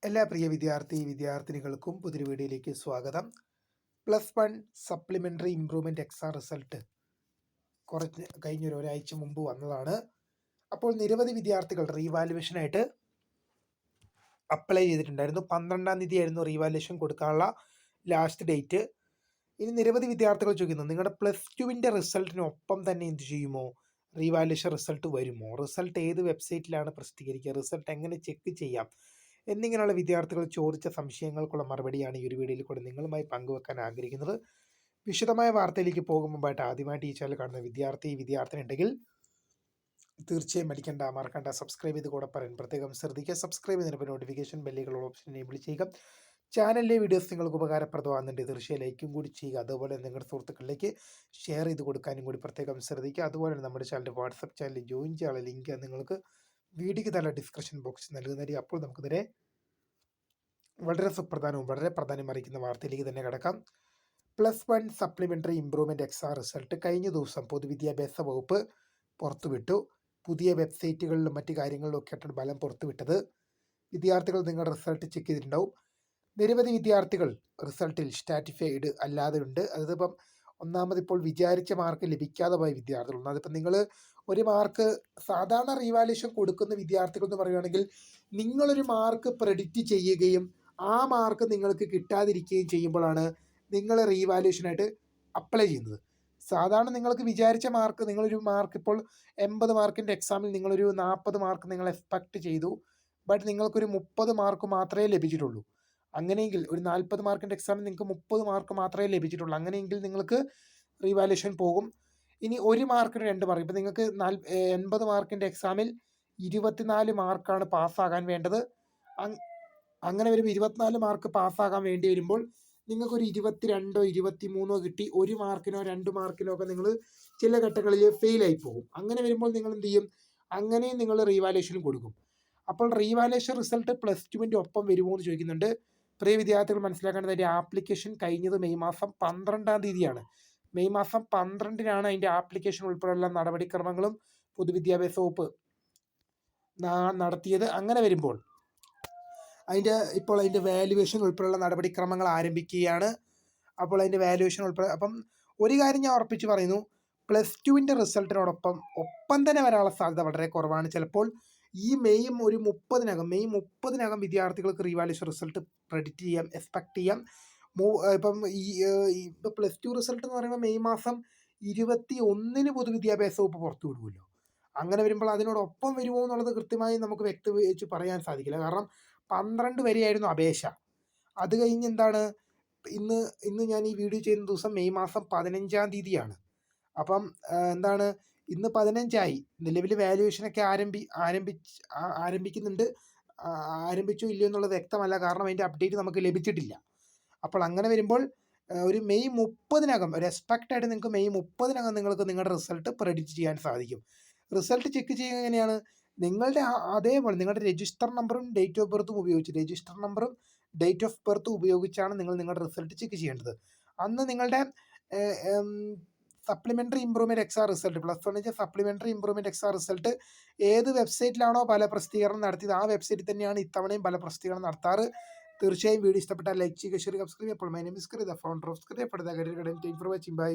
എല്ലാ പ്രിയ വിദ്യാർത്ഥിനികൾക്കും പുതിയൊരു വീഡിയോയിലേക്ക് സ്വാഗതം. +1 സപ്ലിമെൻ്ററി ഇംപ്രൂവ്മെൻ്റ് എക്സാം റിസൾട്ട് ഒരാഴ്ച മുമ്പ് വന്നതാണ്. അപ്പോൾ നിരവധി വിദ്യാർത്ഥികൾ റീവാലുവേഷനായിട്ട് അപ്ലൈ ചെയ്തിട്ടുണ്ടായിരുന്നു. 12-ാം തീയതി ആയിരുന്നു റീവാലുവേഷൻ കൊടുക്കാനുള്ള ലാസ്റ്റ് ഡേറ്റ്. ഇനി നിരവധി വിദ്യാർത്ഥികൾ ചോദിക്കുന്നു, നിങ്ങളുടെ +2വിൻ്റെ റിസൾട്ടിനൊപ്പം തന്നെ എന്ത് ചെയ്യുമോ, റീവാലുവേഷൻ റിസൾട്ട് വരുമോ, റിസൾട്ട് ഏത് വെബ്സൈറ്റിലാണ് പ്രസിദ്ധീകരിക്കുക, റിസൾട്ട് എങ്ങനെ ചെക്ക് ചെയ്യാം എന്നിങ്ങനെയുള്ള വിദ്യാർത്ഥികൾ ചോദിച്ച സംശയങ്ങൾക്കുള്ള മറുപടിയാണ് ഈ ഒരു വീഡിയോയിൽ കൂടെ നിങ്ങളുമായി പങ്കുവെക്കാൻ ആഗ്രഹിക്കുന്നത്. വിശദമായ വാർത്തയിലേക്ക് പോകും മുമ്പായിട്ട് ആദ്യമായിട്ട് ഈ ചാനൽ കാണുന്ന വിദ്യാർത്ഥിനി ഉണ്ടെങ്കിൽ തീർച്ചയായും മറക്കണ്ട സബ്സ്ക്രൈബ് ചെയ്ത് കൂടെ പറയാൻ പ്രത്യേകം ശ്രദ്ധിക്കുക. സബ്സ്ക്രൈബ് ചെയ്തതിനൊപ്പം നോട്ടിഫിക്കേഷൻ ബെല്ലുകളുള്ള ഓപ്ഷൻ എനേബിൾ ചെയ്യുക. ചാനലിലെ വീഡിയോസ് നിങ്ങൾക്ക് ഉപകാരപ്രദമാകുന്നുണ്ട് തീർച്ചയായും ലൈക്കും കൂടി ചെയ്യുക. അതുപോലെ നിങ്ങളുടെ സുഹൃത്തുക്കളിലേക്ക് ഷെയർ ചെയ്ത് കൊടുക്കാനും കൂടി പ്രത്യേകം ശ്രദ്ധിക്കുക. അതുപോലെ നമ്മുടെ ചാനൽ വാട്സപ്പ് ചാനൽ ജോയിൻ ചെയ്യാനുള്ള ലിങ്ക് നിങ്ങൾക്ക് വീഡിയോയ്ക്ക് തന്നെ ഡിസ്ക്രിപ്ഷൻ ബോക്സിൽ നൽകുന്നതായിരിക്കും. അപ്പോൾ നമുക്കിതിനെ വളരെ സുപ്രധാനവും വളരെ പ്രാധാന്യം അറിയിക്കുന്ന വാർത്തയിലേക്ക് തന്നെ കിടക്കാം. +1 സപ്ലിമെൻ്ററി ഇംപ്രൂവ്മെൻ്റ് എക്സാം റിസൾട്ട് കഴിഞ്ഞ ദിവസം പൊതുവിദ്യാഭ്യാസ വകുപ്പ് പുറത്തുവിട്ടു. പുതിയ വെബ്സൈറ്റുകളിലും മറ്റു കാര്യങ്ങളിലും ഒക്കെ ആയിട്ടാണ് ഫലം പുറത്തുവിട്ടത്. വിദ്യാർത്ഥികൾ നിങ്ങളുടെ റിസൾട്ട് ചെക്ക് ചെയ്തിട്ടുണ്ടാവും. നിരവധി വിദ്യാർത്ഥികൾ റിസൾട്ടിൽ സ്റ്റാറ്റിഫൈഡ് അല്ലാതെ ഉണ്ട്. അതിപ്പം ഒന്നാമത് ഇപ്പോൾ വിചാരിച്ച മാർക്ക് ലഭിക്കാതെ പോയ വിദ്യാർത്ഥികളുണ്ട്. അതിപ്പോൾ നിങ്ങൾ ഒരു മാർക്ക് സാധാരണ റീവാലുവേഷൻ കൊടുക്കുന്ന വിദ്യാർത്ഥികൾ എന്ന് പറയുകയാണെങ്കിൽ നിങ്ങളൊരു മാർക്ക് പ്രെഡിക്റ്റ് ചെയ്യുകയും ആ മാർക്ക് നിങ്ങൾക്ക് കിട്ടാതിരിക്കുകയും ചെയ്യുമ്പോഴാണ് നിങ്ങൾ റീവാലുവേഷനായിട്ട് അപ്ലൈ ചെയ്യുന്നത്. സാധാരണ നിങ്ങൾക്ക് വിചാരിച്ച മാർക്ക്, നിങ്ങളൊരു മാർക്ക് ഇപ്പോൾ 80 മാർക്കിൻ്റെ എക്സാമിൽ നിങ്ങളൊരു 40 മാർക്ക് നിങ്ങൾ എക്സ്പെക്റ്റ് ചെയ്തു, ബട്ട് നിങ്ങൾക്കൊരു 30 മാർക്ക് മാത്രമേ ലഭിച്ചിട്ടുള്ളൂ. അങ്ങനെയെങ്കിൽ ഒരു 40 മാർക്കിൻ്റെ എക്സാമിൽ നിങ്ങൾക്ക് 30 മാർക്ക് മാത്രമേ ലഭിച്ചിട്ടുള്ളൂ. അങ്ങനെയെങ്കിൽ നിങ്ങൾക്ക് റീവാലുവേഷൻ പോകും. ഇനി ഒരു മാർക്കിന് 2 മാർക്ക്, ഇപ്പോൾ നിങ്ങൾക്ക് 80 മാർക്കിൻ്റെ എക്സാമിൽ 24 മാർക്കാണ് പാസ്സാകാൻ വേണ്ടത്. അങ്ങനെ വരുമ്പോൾ 24 മാർക്ക് പാസ്സാകാൻ വേണ്ടി വരുമ്പോൾ നിങ്ങൾക്കൊരു 22 23 കിട്ടി, 1 മാർക്കിനോ 2 മാർക്കിനോ ഒക്കെ നിങ്ങൾ ചില ഘട്ടങ്ങളിൽ ഫെയിലായി പോകും. അങ്ങനെ വരുമ്പോൾ നിങ്ങൾ എന്ത് ചെയ്യും, അങ്ങനെയും നിങ്ങൾ റീവാലുവേഷനും കൊടുക്കും. അപ്പോൾ റീവാലുവേഷൻ റിസൾട്ട് +2വിൻ്റെ ഒപ്പം വരുമോ എന്ന് ചോദിക്കുന്നുണ്ട്. പ്രിയ വിദ്യാർത്ഥികൾ മനസ്സിലാക്കേണ്ടത്, അതിൻ്റെ ആപ്ലിക്കേഷൻ കഴിഞ്ഞത് മെയ് മാസം 12-ാം തീയതിയാണ്. മെയ് മാസം 12-നാണ് അതിൻ്റെ ആപ്ലിക്കേഷൻ ഉൾപ്പെടെയുള്ള നടപടിക്രമങ്ങളും പൊതുവിദ്യാഭ്യാസ വകുപ്പ് നടത്തിയത്. അങ്ങനെ വരുമ്പോൾ അതിൻ്റെ വാല്യുവേഷൻ ഉൾപ്പെടെയുള്ള നടപടിക്രമങ്ങൾ ആരംഭിക്കുകയാണ്. അപ്പോൾ അതിൻ്റെ വാല്യുവേഷൻ ഉൾപ്പെടെ, അപ്പം ഒരു കാര്യം ഞാൻ ഉറപ്പിച്ച് പറയുന്നു, +2വിൻ്റെ റിസൾട്ടിനോടൊപ്പം തന്നെ വരാനുള്ള സാധ്യത വളരെ കുറവാണ്. ചിലപ്പോൾ ഈ മെയ് 30-നകം വിദ്യാർത്ഥികൾക്ക് റീവാലുവേഷൻ റിസൾട്ട് പ്രെഡിക്റ്റ് ചെയ്യാം, എക്സ്പെക്റ്റ് ചെയ്യാം. ഇപ്പം ഇപ്പോൾ +2 റിസൾട്ട് എന്ന് പറയുമ്പോൾ മെയ് മാസം 21-ന് പൊതുവിദ്യാഭ്യാസ വകുപ്പ് പുറത്തു വിടുമല്ലോ. അങ്ങനെ വരുമ്പോൾ അതിനോടൊപ്പം വരുമോ എന്നുള്ളത് കൃത്യമായി നമുക്ക് വ്യക്തമായിട്ട് പറയാൻ സാധിക്കില്ല. കാരണം 12 വരെയായിരുന്നു അപേക്ഷ. അത് കഴിഞ്ഞ് എന്താണ്, ഇന്ന് ഞാൻ ഈ വീഡിയോ ചെയ്യുന്ന ദിവസം മെയ് മാസം 15-ാം തീയതിയാണ്. അപ്പം എന്താണ്, ഇന്ന് 15ആയി. നിലവിൽ വാല്യുവേഷനൊക്കെ ആരംഭിക്കുന്നുണ്ട്. ആരംഭിച്ചോ ഇല്ലയോ എന്നുള്ളത് വ്യക്തമല്ല, കാരണം അതിൻ്റെ അപ്ഡേറ്റ് നമുക്ക് ലഭിച്ചിട്ടില്ല. അപ്പോൾ അങ്ങനെ വരുമ്പോൾ ഒരു മെയ് 30-നകം ഒരു എക്സ്പെക്റ്റായിട്ട് നിങ്ങൾക്ക് മെയ് 30-നകം നിങ്ങൾക്ക് നിങ്ങളുടെ റിസൾട്ട് പ്രെഡിക്റ്റ് ചെയ്യാൻ സാധിക്കും. റിസൾട്ട് ചെക്ക് ചെയ്യുക എങ്ങനെയാണ്, നിങ്ങളുടെ അതേപോലെ നിങ്ങളുടെ രജിസ്റ്റർ നമ്പറും ഡേറ്റ് ഓഫ് ബർത്തും ഉപയോഗിച്ചാണ് നിങ്ങൾ നിങ്ങളുടെ റിസൾട്ട് ചെക്ക് ചെയ്യേണ്ടത്. അന്ന് നിങ്ങളുടെ supplementary improvement exam result +1 supplementary improvement exam result ഏത് വെബ്സൈറ്റിലാണോ ഫല പ്രസിദ്ധീകരണം നടത്തിയത് ആ വെബ്സൈറ്റിൽ തന്നെയാണ് ഇത്തവണയും ഫല പ്രസിദ്ധീകരണം നടത്താറ്. തീർച്ചയായും വീഡിയോ ഇഷ്ടപ്പെട്ടാൽ ലൈക്ക് ചെയ്യുക, ഷെയർ, സബ്സ്ക്രൈബ്. അപ്പോൾ my name is Kritha, founder of Kritha. By.